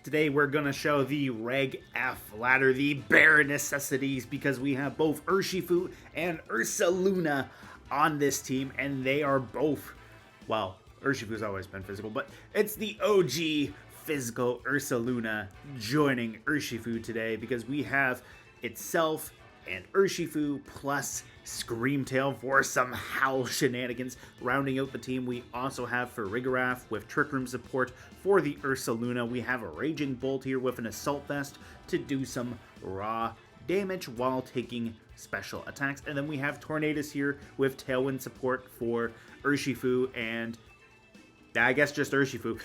Today we're going to show the Reg F ladder, the bare necessities, because we have both Urshifu and Ursaluna on this team, and they are both, well, Urshifu's always been physical, but it's the OG physical Ursaluna joining Urshifu today, because we have itself and Urshifu plus Screamtail for some Howl shenanigans. Rounding out the team, we also have Farigiraf with Trick Room support for the Ursaluna. We have a Raging Bolt here with an Assault Vest to do some raw damage while taking special attacks. And then we have Tornadus here with Tailwind support for Urshifu and I guess just Urshifu.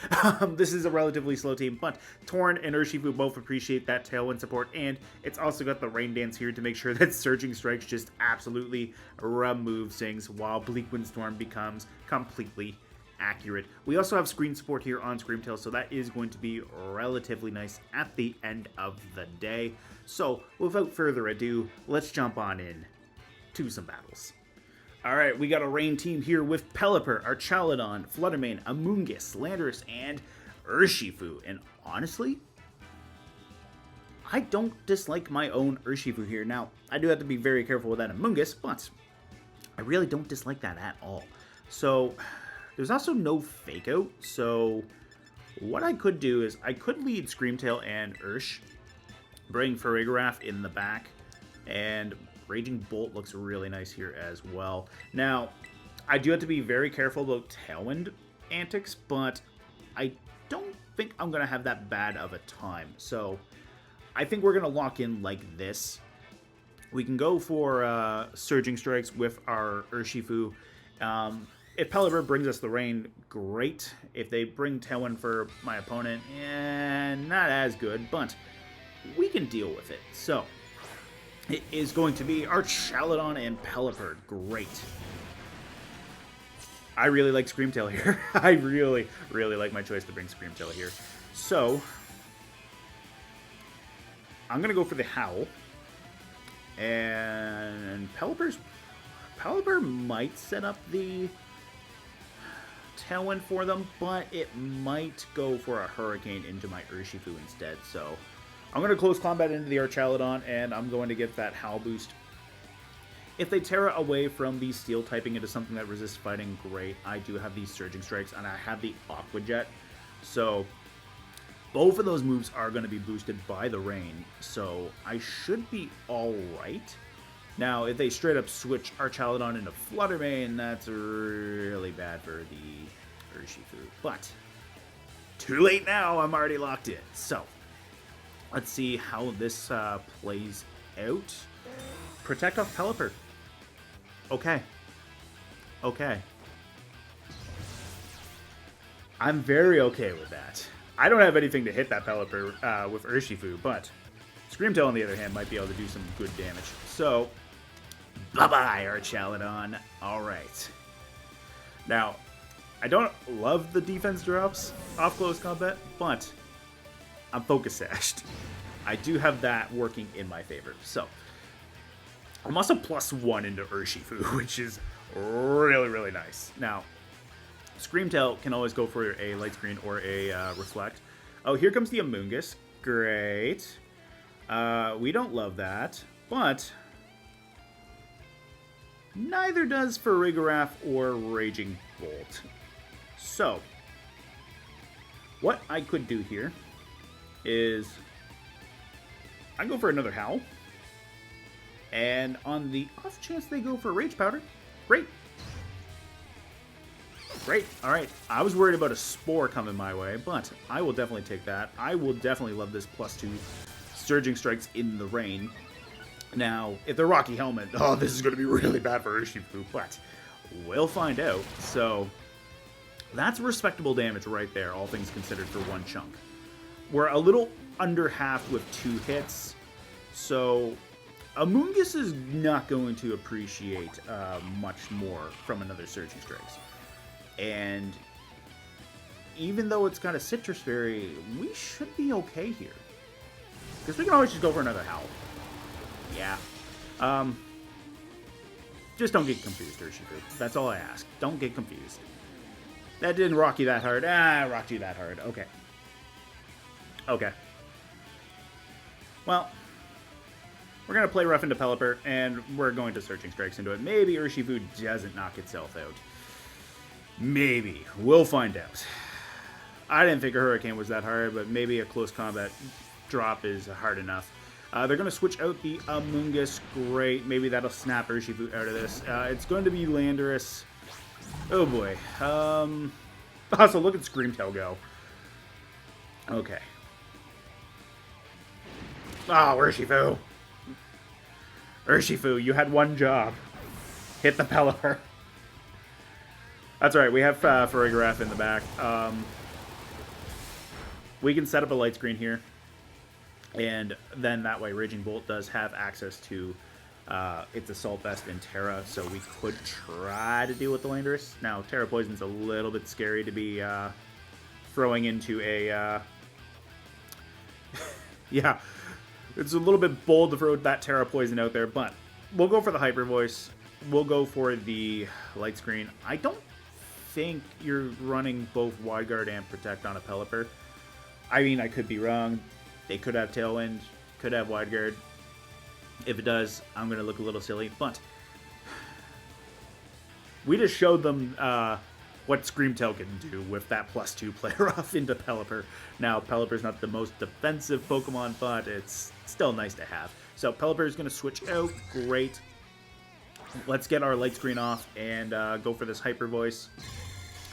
This is a relatively slow team, but Torn and Urshifu both appreciate that Tailwind support, and it's also got the Rain Dance here to make sure that Surging Strikes just absolutely removes things while Bleak Windstorm becomes completely accurate. We also have screen support here on Screamtail, so that is going to be relatively nice at the end of the day. So, without further ado, let's jump on in to some battles. Alright, we got a Rain team here with Pelipper, Archaludon, Fluttermane, Amoonguss, Landorus, and Urshifu. And honestly, I don't dislike my own Urshifu here. Now, I do have to be very careful with that Amoonguss, but I really don't dislike that at all. So, there's also no Fake Out, so what I could do is I could lead Screamtail and Ursh, bring Farigiraf in the back, and Raging Bolt looks really nice here as well. Now, I do have to be very careful about Tailwind antics, but I don't think I'm going to have that bad of a time. So, I think we're going to lock in like this. We can go for Surging Strikes with our Urshifu. If Pelipper brings us the Rain, great. If they bring Tailwind for my opponent, not as good, but we can deal with it. So, it is going to be Archaludon and Pelipper. Great. I really like Screamtail here. I really, really like my choice to bring Screamtail here. So, I'm going to go for the Howl. And Pelipper might set up the Tailwind for them, but it might go for a Hurricane into my Urshifu instead. So, I'm going to close combat into the Archaludon, and I'm going to get that Howl boost. If they Tera away from the Steel typing into something that resists fighting, great. I do have these Surging Strikes, and I have the Aqua Jet. So, both of those moves are going to be boosted by the Rain, so I should be alright. Now, if they straight up switch Archaludon into Fluttermane, that's really bad for the Urshifu. But, too late now, I'm already locked in. So, let's see how this plays out. Protect off Pelipper. Okay. Okay. I'm very okay with that. I don't have anything to hit that Pelipper with Urshifu, but Screamtail, on the other hand, might be able to do some good damage. So, bye-bye, Archaludon. Alright. Now, I don't love the defense drops off close combat, but I'm Focus Sashed. I do have that working in my favor. So, I'm also +1 into Urshifu, which is really, really nice. Now, Screamtail can always go for a Light Screen or a Reflect. Oh, here comes the Amoonguss. Great. We don't love that, but neither does Farigiraf or Raging Bolt. So, what I could do here is I go for another Howl, and on the off chance they go for Rage Powder, great. Great, alright. I was worried about a Spore coming my way, but I will definitely take that. I will definitely love this +2 Surging Strikes in the Rain. Now, if they're Rocky Helmet, oh, this is going to be really bad for Urshifu, but we'll find out. So, that's respectable damage right there, all things considered, for one chunk. We're a little under half with 2 hits, so Amoonguss is not going to appreciate much more from another Surging Strikes. And even though it's got a Citrus Fairy, we should be okay here. Because we can always just go for another Howl. Yeah. Just don't get confused, Urshifu. That's all I ask. Don't get confused. That didn't rock you that hard. Ah, it rocked you that hard. Okay. Okay. Well, we're going to play Rough into Pelipper, and we're going to Searching Strikes into it. Maybe Urshifu doesn't knock itself out. Maybe. We'll find out. I didn't think a Hurricane was that hard, but maybe a close combat drop is hard enough. They're going to switch out the Amoonguss. Great. Maybe that'll snap Urshifu out of this. It's going to be Landorus. Oh, boy. Also, look at Screamtail go. Okay. Oh, Urshifu. Urshifu, you had one job. Hit the Pelipper. That's right, we have Farigiraf in the back. We can set up a light screen here. And then that way Raging Bolt does have access to its Assault Vest and Tera, so we could try to deal with the Landorus. Now, Tera Poison's a little bit scary to be throwing into a... yeah, it's a little bit bold to throw that Tera Poison out there, but we'll go for the Hyper Voice. We'll go for the Light Screen. I don't think you're running both Wide Guard and Protect on a Pelipper. I mean, I could be wrong. They could have Tailwind, could have Wide Guard. If it does, I'm going to look a little silly, but we just showed them what Screamtail can do with that +2 player off into Pelipper. Now, Pelipper's not the most defensive Pokemon, but it's still nice to have. So, Pelipper is going to switch out. Great. Let's get our Light Screen off and go for this Hyper Voice.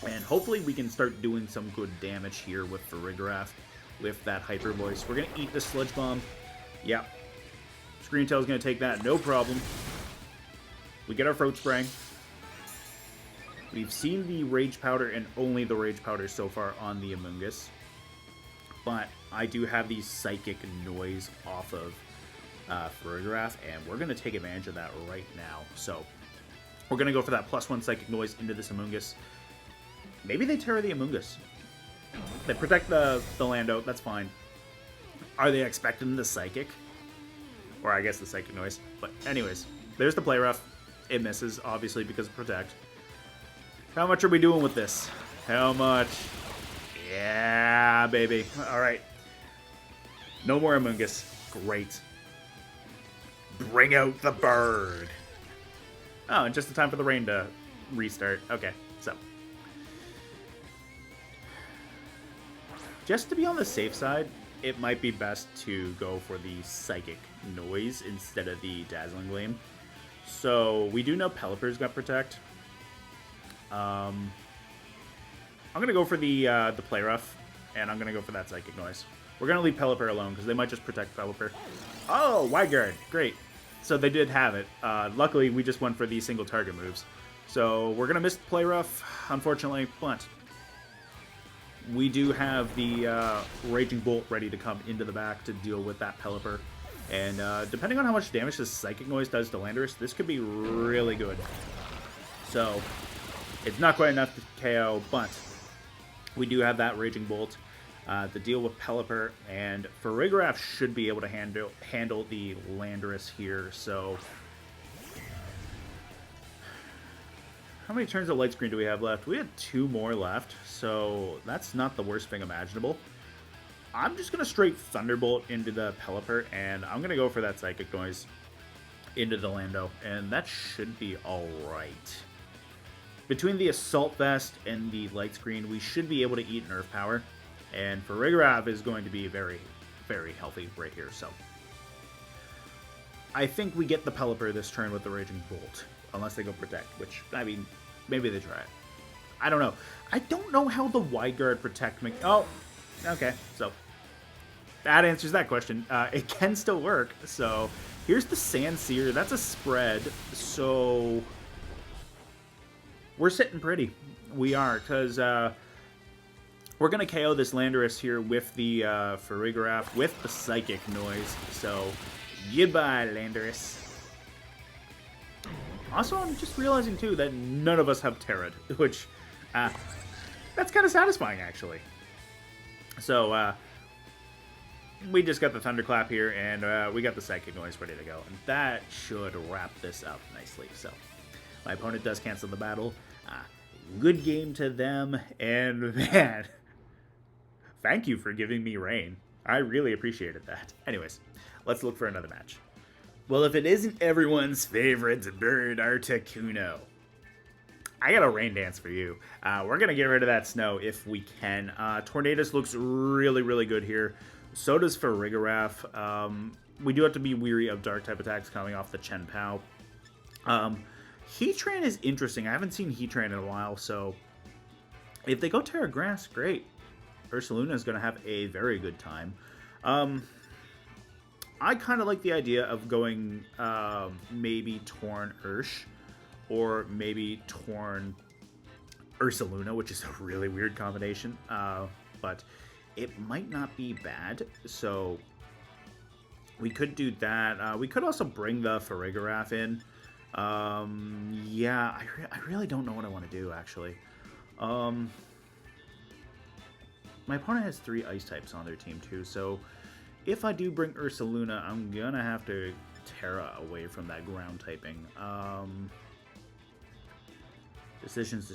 And hopefully we can start doing some good damage here with Farigiraf with that Hyper Voice. We're going to eat the Sludge Bomb. Yeah. Screamtail's going to take that, no problem. We get our Throat Spray. We've seen the Rage Powder and only the Rage Powder so far on the Amoonguss. But I do have the Psychic Noise off of Farigiraf, and we're going to take advantage of that right now. So we're going to go for that +1 Psychic Noise into this Amoonguss. Maybe they Tera the Amoonguss. They protect the land out, that's fine. Are they expecting the Psychic? Or I guess the Psychic Noise. But anyways, there's the Play Rough. It misses, obviously, because of Protect. How much are we doing with this? How much? Yeah, baby. Alright. No more Amoonguss. Great. Bring out the bird. Oh, and just in time for the rain to restart. Okay, so. Just to be on the safe side, it might be best to go for the Psychic Noise instead of the Dazzling Gleam. So, we do know Pelipper's got Protect. I'm going to go for the Play Rough, and I'm going to go for that Psychic Noise. We're going to leave Pelipper alone, because they might just protect Pelipper. Oh, Wide Guard. Great. So they did have it. Luckily, we just went for the single target moves. So we're going to miss the Play Rough, unfortunately, but we do have the Raging Bolt ready to come into the back to deal with that Pelipper. And depending on how much damage this Psychic Noise does to Landorus, this could be really good. So it's not quite enough to KO, but we do have that Raging Bolt to deal with Pelipper, and Farigiraf should be able to handle the Landorus here. So how many turns of Light Screen do we have left? We have 2 more left, so that's not the worst thing imaginable. I'm just going to straight Thunderbolt into the Pelipper, and I'm going to go for that Psychic Noise into the Lando, and that should be alright. Between the Assault Vest and the Light Screen, we should be able to eat Nerf Power, and Farigiraf is going to be very, very healthy right here, so. I think we get the Pelipper this turn with the Raging Bolt, unless they go Protect, which, I mean, maybe they try it. I don't know. I don't know how the Wide Guard Protect oh, okay, so that answers that question. It can still work, so here's the Sandsear. That's a spread, so we're sitting pretty. We are, because we're going to KO this Landorus here with the Farigiraf, with the Psychic Noise. So, goodbye, Landorus. Also, I'm just realizing, too, that none of us have Terra, which, that's kind of satisfying, actually. So, we just got the Thunderclap here, and we got the Psychic Noise ready to go. And that should wrap this up nicely. So, my opponent does cancel the battle. Good game to them, and man, thank you for giving me rain. I really appreciated that. Anyways, let's look for another match. Well, if it isn't everyone's favorite bird, Articuno, I got a rain dance for you. We're going to get rid of that snow if we can. Tornadus looks really, really good here. So does Farigiraf. We do have to be weary of dark-type attacks coming off the Chen Pao. Heatran is interesting. I haven't seen Heatran in a while, so if they go Tera Grass, great. Ursaluna is going to have a very good time. I kind of like the idea of going maybe Torn Ursh or maybe Torn Ursaluna, which is a really weird combination, but it might not be bad, so we could do that. We could also bring the Farigiraf in. Yeah, I really don't know what I want to do, actually. My opponent has 3 ice types on their team, too, so if I do bring Ursaluna, I'm gonna have to Tera away from that ground typing. Decisions.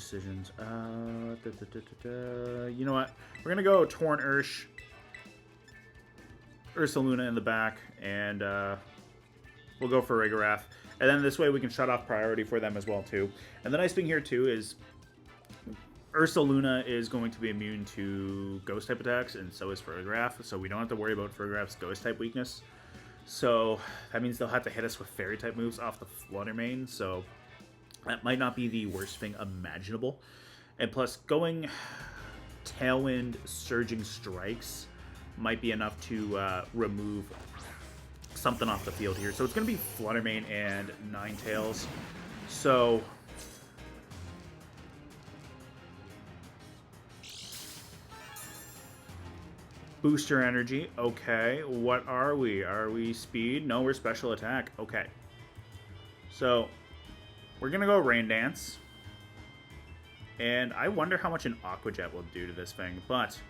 You know what? We're gonna go Torn Ursh, Ursaluna in the back, and we'll go for Farigiraf. And then this way we can shut off priority for them as well, too. And the nice thing here, too, is Ursaluna is going to be immune to Ghost-type attacks, and so is Farigiraf, so we don't have to worry about Farigiraf's Ghost-type weakness. So that means they'll have to hit us with Fairy-type moves off the Flutter Mane, so that might not be the worst thing imaginable. And plus, going Tailwind Surging Strikes might be enough to remove something off the field here. So it's going to be Flutter Mane and Ninetales. So booster energy. Okay, what are we? Are we speed? No, we're special attack. Okay. So we're going to go Rain Dance. And I wonder how much an Aqua Jet will do to this thing. But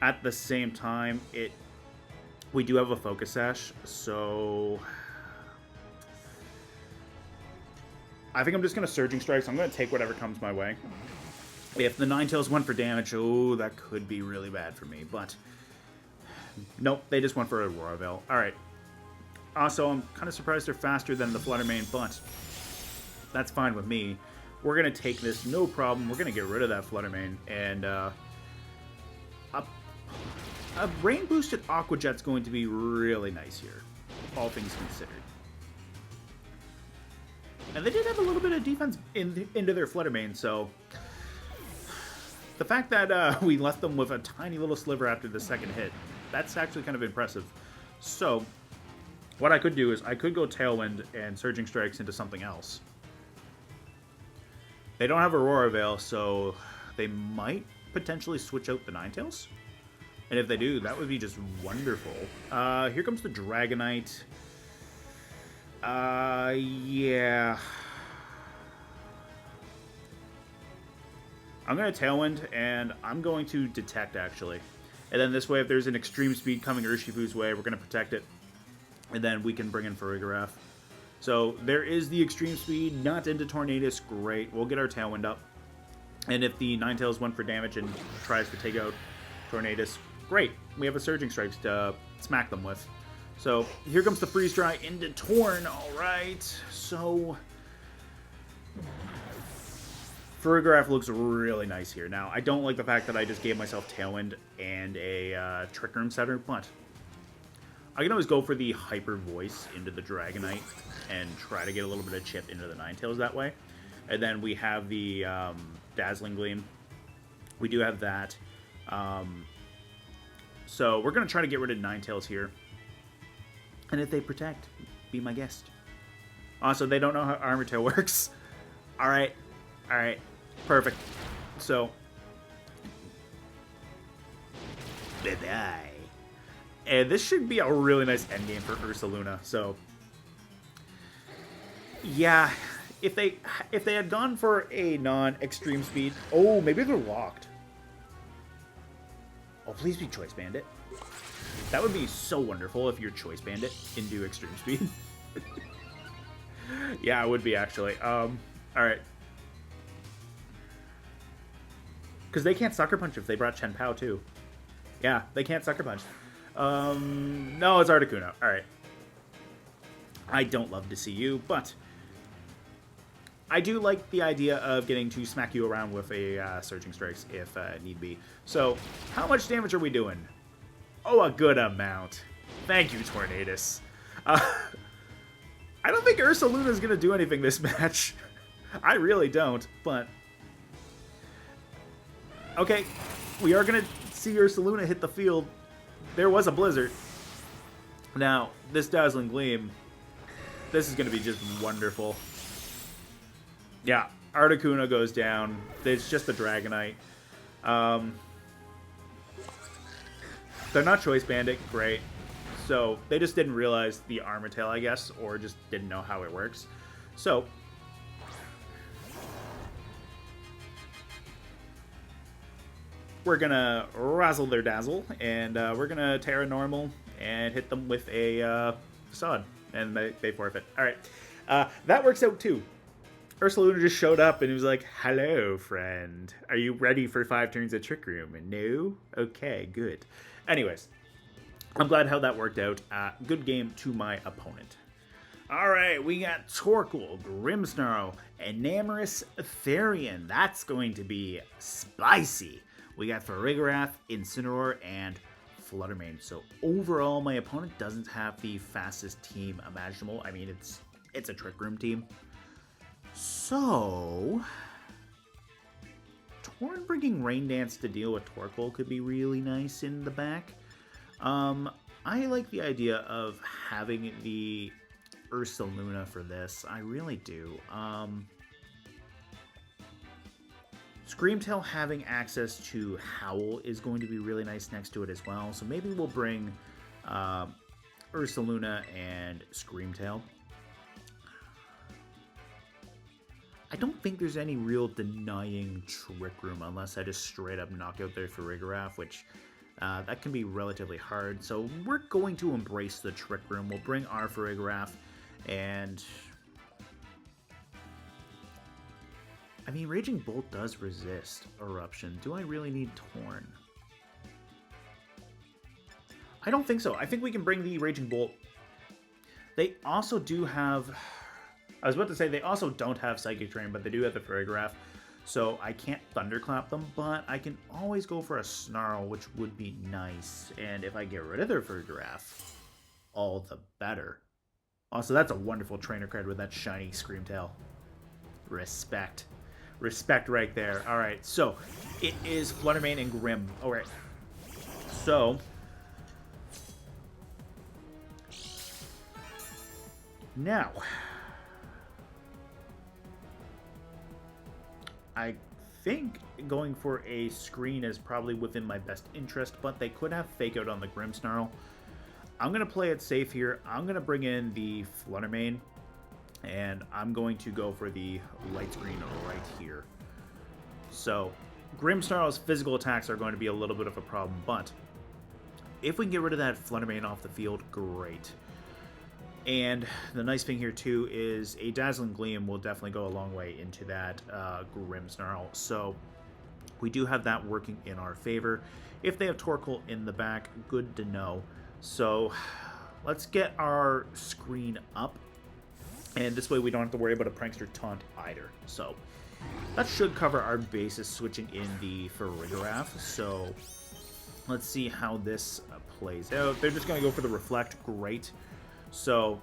at the same time, we do have a Focus Sash, so I think I'm just going to Surging Strikes. I'm going to take whatever comes my way. If the Ninetales went for damage, oh, that could be really bad for me. But nope, they just went for Aurora Veil. Alright. Also, I'm kind of surprised they're faster than the Flutter Mane, but that's fine with me. We're going to take this, no problem. We're going to get rid of that Flutter Mane, and a rain-boosted Aqua Jet's going to be really nice here, all things considered. And they did have a little bit of defense into their Flutter Mane, so the fact that we left them with a tiny little sliver after the second hit, that's actually kind of impressive. So what I could do is I could go Tailwind and Surging Strikes into something else. They don't have Aurora Veil, so they might potentially switch out the Ninetales. And if they do, that would be just wonderful. Here comes the Dragonite. Yeah. I'm going to Tailwind, and I'm going to Detect, actually. And then this way, if there's an extreme speed coming Urshifu's way, we're going to protect it. And then we can bring in Farigiraf. So there is the extreme speed, not into Tornadus. Great. We'll get our Tailwind up. And if the Ninetales went for damage and tries to take out Tornadus, great. We have a Surging Strikes to smack them with. So here comes the Freeze Dry into Torn. All right. So Farigiraf looks really nice here. Now, I don't like the fact that I just gave myself Tailwind and a Trick Room Setter, but I can always go for the Hyper Voice into the Dragonite and try to get a little bit of chip into the Ninetales that way. And then we have the Dazzling Gleam. We do have that. So we're going to try to get rid of Ninetales here. And if they protect, be my guest. Also, they don't know how Armor Tail works. Alright. Alright. Perfect. So. Bye-bye. And this should be a really nice endgame for Ursaluna. So. Yeah. If they had gone for a non-extreme speed. Oh, maybe they're locked. Oh, please be Choice Bandit. That would be so wonderful if you're Choice Bandit into extreme speed. Yeah, it would be actually. Alright. Because they can't Sucker Punch if they brought Chen Pao too. Yeah, they can't Sucker Punch. No, it's Articuno. All right. I don't love to see you, but I do like the idea of getting to smack you around with a Surging Strikes if need be. So, how much damage are we doing? Oh, a good amount. Thank you, Tornadus. I don't think Ursaluna is going to do anything this match. I really don't, but... Okay, we are going to see Ursaluna hit the field. There was a Blizzard. Now, this Dazzling Gleam, this is going to be just wonderful. Yeah, Articuno goes down. It's just a Dragonite. They're not Choice Bandit. Great. So, they just didn't realize the Armor Tail, I guess, or just didn't know how it works. So, we're going to Razzle their Dazzle, and we're going to Tera Normal and hit them with a Facade, and they forfeit. Alright, that works out too. Ursaluna just showed up and he was like, "Hello, friend. Are you ready for 5 turns of Trick Room?" And no? Okay, good. Anyways, I'm glad how that worked out. Good game to my opponent. Alright, we got Torkoal, Grimmsnarl, Enamorous Therian. That's going to be spicy. We got Farigiraf, Incineroar, and Fluttermane. So overall, my opponent doesn't have the fastest team imaginable. I mean, it's a Trick Room team. So, Torn bringing Rain Dance to deal with Torkoal could be really nice in the back. I like the idea of having the Ursaluna for this. I really do. Screamtail having access to Howl is going to be really nice next to it as well. So maybe we'll bring Ursaluna and Screamtail. I don't think there's any real denying Trick Room unless I just straight up knock out their Farigiraf, which that can be relatively hard. So we're going to embrace the Trick Room. We'll bring our Farigiraf, and I mean, Raging Bolt does resist Eruption. Do I really need Torn? I don't think so. I think we can bring the Raging Bolt. They also do have... I was about to say they also don't have Psychic Terrain, but they do have the Farigiraf. So I can't Thunderclap them, but I can always go for a Snarl, which would be nice. And if I get rid of their Farigiraf, all the better. Also, that's a wonderful trainer card with that shiny Screamtail. Respect. Respect right there. Alright, so it is Fluttermane and Grim. Alright. So now I think going for a screen is probably within my best interest, but they could have Fake Out on the Grimmsnarl. I'm going to play it safe here. I'm going to bring in the Fluttermane, and I'm going to go for the Light Screen right here. So, Grimmsnarl's physical attacks are going to be a little bit of a problem, but if we can get rid of that Fluttermane off the field, great. And the nice thing here, too, is a Dazzling Gleam will definitely go a long way into that Grimmsnarl. So we do have that working in our favor. If they have Torkoal in the back, good to know. So let's get our screen up. And this way we don't have to worry about a Prankster Taunt either. So that should cover our bases switching in the Farigiraf. So let's see how this plays out. They're just going to go for the Reflect. Great. So,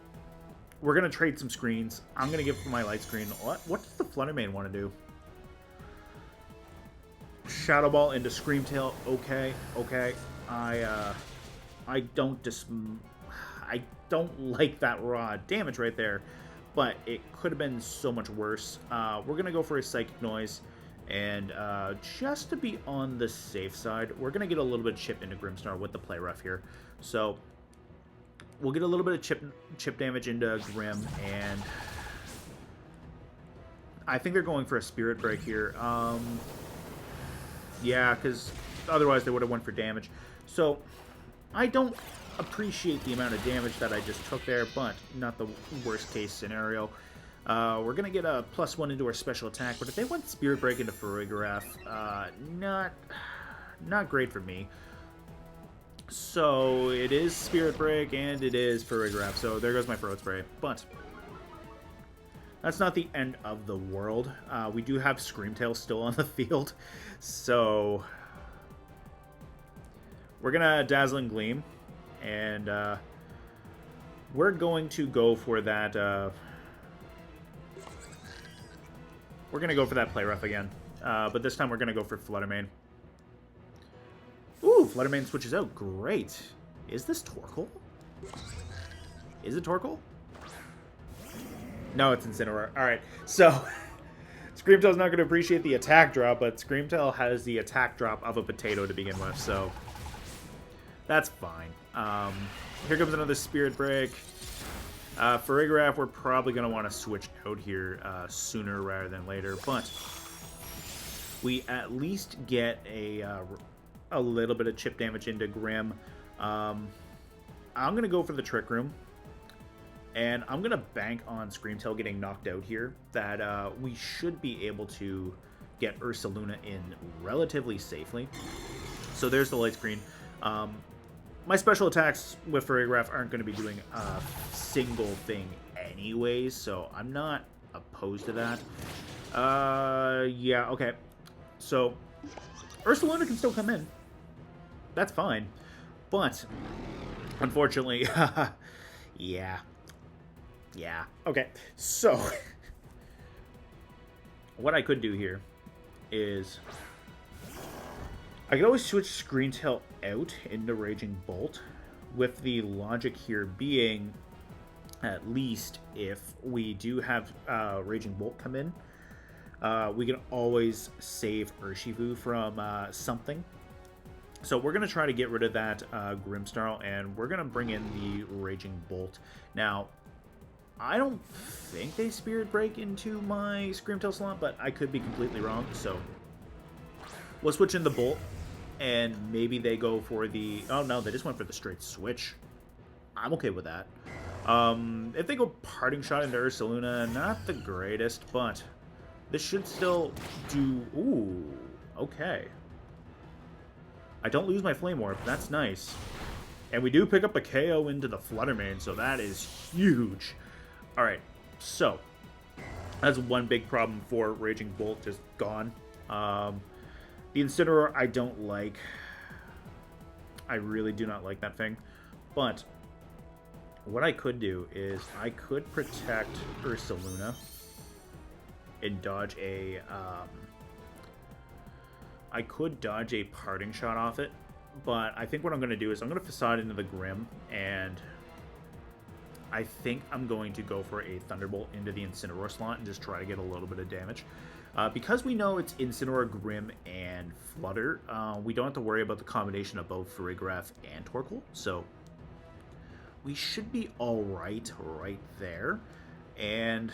we're going to trade some screens. I'm going to give my Light Screen. What does the Fluttermane want to do? Shadow Ball into Screamtail. Okay, okay. I don't like that raw damage right there, but it could have been so much worse. We're going to go for a Psychic Noise, and just to be on the safe side, we're going to get a little bit of chip into Grimmsnarl with the Play Rough here. So, we'll get a little bit of chip damage into Grim, and I think they're going for a Spirit Break here. Yeah, because otherwise they would have went for damage. So, I don't appreciate the amount of damage that I just took there, but not the worst case scenario. We're going to get a +1 into our special attack, but if they went Spirit Break into Farigiraf, not great for me. So it is Spirit Break and it is Farigiraf. So there goes my Throat Spray. But that's not the end of the world. We do have Screamtail still on the field. So we're going to Dazzling Gleam. And we're going to go for that... we're going to go for that Play Rough again. But this time we're going to go for Fluttermane. Ooh, Fluttermane switches out. Great. Is this Torkoal? Is it Torkoal? No, it's Incineroar. Alright, so Screamtail's not going to appreciate the attack drop, but Screamtail has the attack drop of a potato to begin with, so that's fine. Here comes another Spirit Break. Farigiraf, we're probably going to want to switch out here sooner rather than later, but we at least get a little bit of chip damage into Grim. I'm going to go for the Trick Room. And I'm going to bank on Screamtail getting knocked out here. That we should be able to get Ursaluna in relatively safely. So there's the light screen. My special attacks with Farigiraf aren't going to be doing a single thing anyways. So I'm not opposed to that. Yeah, okay. So Ursaluna can still come in. That's fine. But unfortunately, yeah. Yeah. Okay. So what I could do here is I could always switch Screamtail out into Raging Bolt, with the logic here being, at least if we do have Raging Bolt come in, we can always save Urshifu from something. So we're going to try to get rid of that Grimmsnarl, and we're going to bring in the Raging Bolt. Now, I don't think they Spirit Break into my Screamtail slot, but I could be completely wrong, so we'll switch in the Bolt, and maybe they go for the... Oh, no, they just went for the straight switch. I'm okay with that. If they go Parting Shot into Ursaluna, not the greatest, but this should still do... Ooh, okay. I don't lose my Flame Orb. That's nice. And we do pick up a KO into the Fluttermane, so that is huge. Alright, so that's one big problem for Raging Bolt, just gone. The Incineroar I don't like. I really do not like that thing. But what I could do is I could protect Ursaluna and dodge a... I could dodge a Parting Shot off it, but I think what I'm going to do is I'm going to Facade into the Grim, and I think I'm going to go for a Thunderbolt into the Incineroar slot and just try to get a little bit of damage. Because we know it's Incineroar, Grim, and Flutter, we don't have to worry about the combination of both Farigiraf and Torkoal, so we should be alright right there. And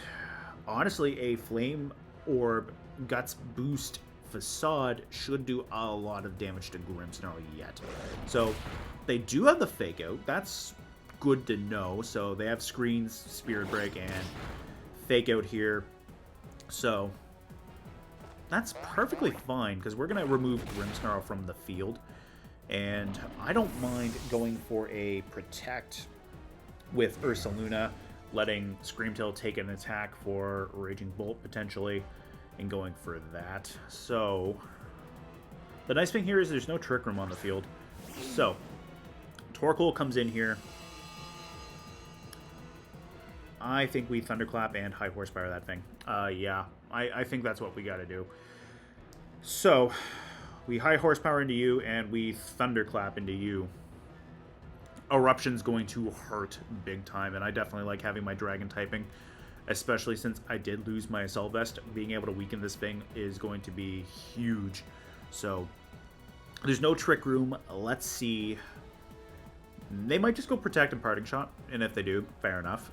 honestly, a Flame Orb Guts boost Facade should do a lot of damage to Grimmsnarl yet. So they do have the Fake Out. That's good to know. So they have Screens, Spirit Break, and Fake Out here. So that's perfectly fine, because we're going to remove Grimmsnarl from the field. And I don't mind going for a Protect with Ursaluna, letting Screamtail take an attack for Raging Bolt potentially, and going for that. So the nice thing here is there's no Trick Room on the field. So Torkoal comes in here. I think we Thunderclap and High Horsepower that thing. Yeah, I think that's what we got to do. So we High Horsepower into you, and we Thunderclap into you. Eruption's going to hurt big time, and I definitely like having my Dragon typing, especially since I did lose my Assault Vest. Being able to weaken this thing is going to be huge. So there's no Trick Room. Let's see. They might just go Protect and Parting Shot, and if they do, fair enough.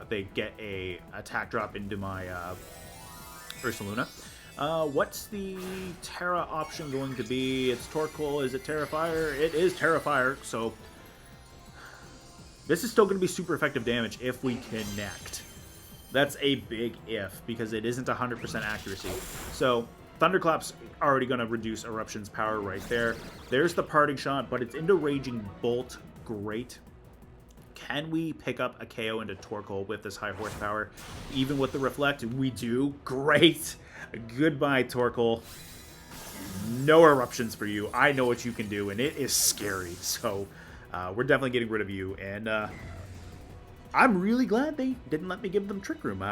They get a attack drop into my Ursaluna. What's the Tera option going to be? It's Torkoal. Is it Terrifier? It is Terrifier, so this is still going to be super effective damage if we connect. That's a big if, because it isn't 100% accuracy. So Thunderclap's already going to reduce Eruption's power right there. There's the parting shot, but it's into Raging Bolt. Great. Can we pick up a KO into Torkoal with this high horsepower? Even with the Reflect, we do. Great. Goodbye, Torkoal. No eruptions for you. I know what you can do, and it is scary. So we're definitely getting rid of you. And I'm really glad they didn't let me give them Trick Room.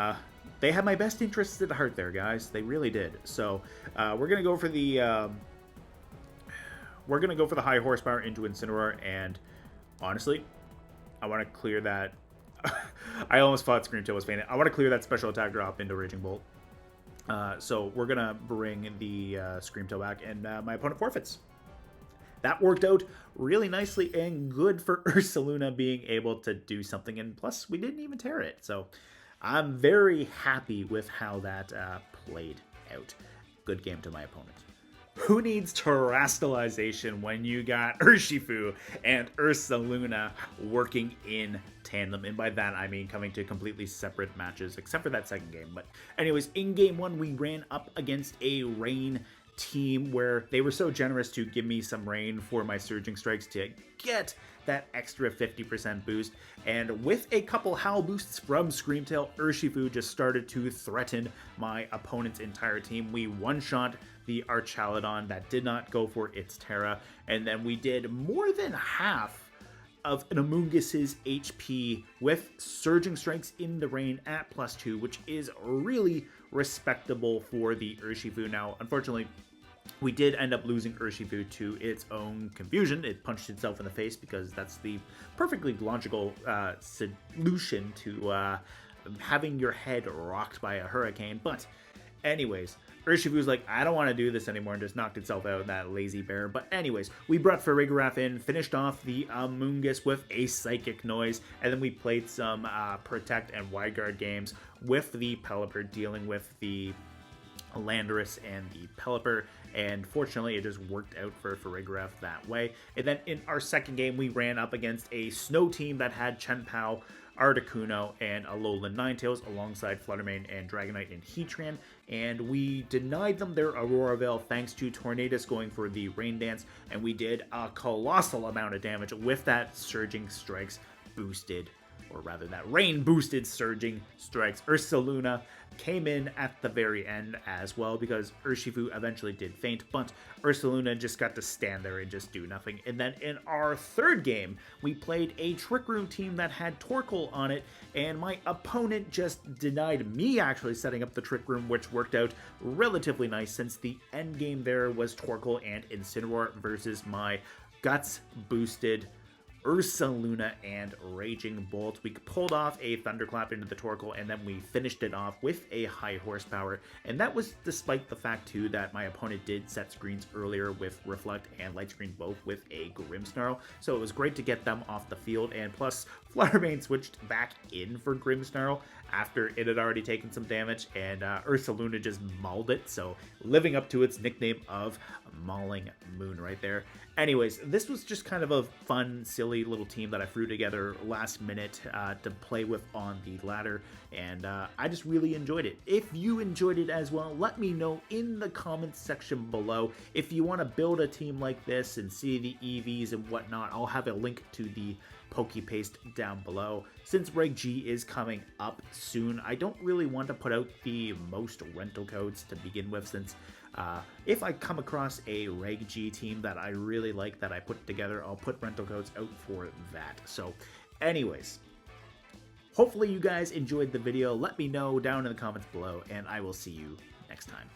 They had my best interests at heart there, guys. They really did. So we're gonna go for the high horsepower into Incineroar, and honestly, I want to clear that. I almost thought Scream Tail was fainted. I want to clear that special attack drop into Raging Bolt. So we're gonna bring the Scream Tail back, and my opponent forfeits. That worked out really nicely and good for Ursaluna being able to do something, and plus we didn't even tear it. So I'm very happy with how that played out. Good game to my opponent. Who needs terastallization when you got Urshifu and Ursaluna working in tandem? And by that, I mean coming to completely separate matches, except for that second game. But anyways, in game one, we ran up against a Rain team where they were so generous to give me some Rain for my Surging Strikes to get that extra 50% boost. And with a couple Howl boosts from Screamtail, Urshifu just started to threaten my opponent's entire team. We one-shot the Archaludon that did not go for its Tera, and then we did more than half of an Amungus's HP with Surging Strikes in the Rain at +2, which is really respectable for the Urshifu. Now, unfortunately, we did end up losing Urshifu to its own confusion. It punched itself in the face because that's the perfectly logical solution to having your head rocked by a hurricane. But anyways, Urshifu's like, I don't want to do this anymore, and just knocked itself out, that lazy bear. But anyways, we brought Farigiraf in, finished off the Amoonguss with a Psychic Noise, and then we played some Protect and Wide Guard games with the Pelipper, dealing with the Landorus and the Pelipper, and fortunately it just worked out for Farigiraf that way. And then in our second game, we ran up against a Snow team that had Chenpao, Articuno, and Alolan Ninetales alongside Fluttermane and Dragonite and Heatran, and we denied them their Aurora Veil thanks to Tornadus going for the Rain Dance, and we did a colossal amount of damage with that Surging Strikes boosted, or rather that Rain boosted Surging Strikes. Ursaluna came in at the very end as well because Urshifu eventually did faint, but Ursaluna just got to stand there and just do nothing. And then in our third game, we played a Trick Room team that had Torkoal on it, and my opponent just denied me actually setting up the Trick Room, which worked out relatively nice since the end game there was Torkoal and Incineroar versus my Guts boosted Ursaluna and Raging Bolt. We pulled off a Thunderclap into the Torkoal, and then we finished it off with a high horsepower, and that was despite the fact too that my opponent did set screens earlier with Reflect and Light Screen both with a Grimmsnarl, so it was great to get them off the field. And plus Fluttermane switched back in for Grimmsnarl after it had already taken some damage, and Ursaluna just mauled it, so living up to its nickname of Mauling Moon right there. Anyways, this was just kind of a fun, silly little team that I threw together last minute to play with on the ladder, and I just really enjoyed it. If you enjoyed it as well, let me know in the comments section below. If you want to build a team like this and see the EVs and whatnot, I'll have a link to the Pokepaste down below. Since Reg G is coming up soon, I don't really want to put out the most rental codes to begin with, since if I come across a Reg G team that I really like that I put together, I'll put rental codes out for that. So anyways, hopefully you guys enjoyed the video. Let me know down in the comments below, and I will see you next time.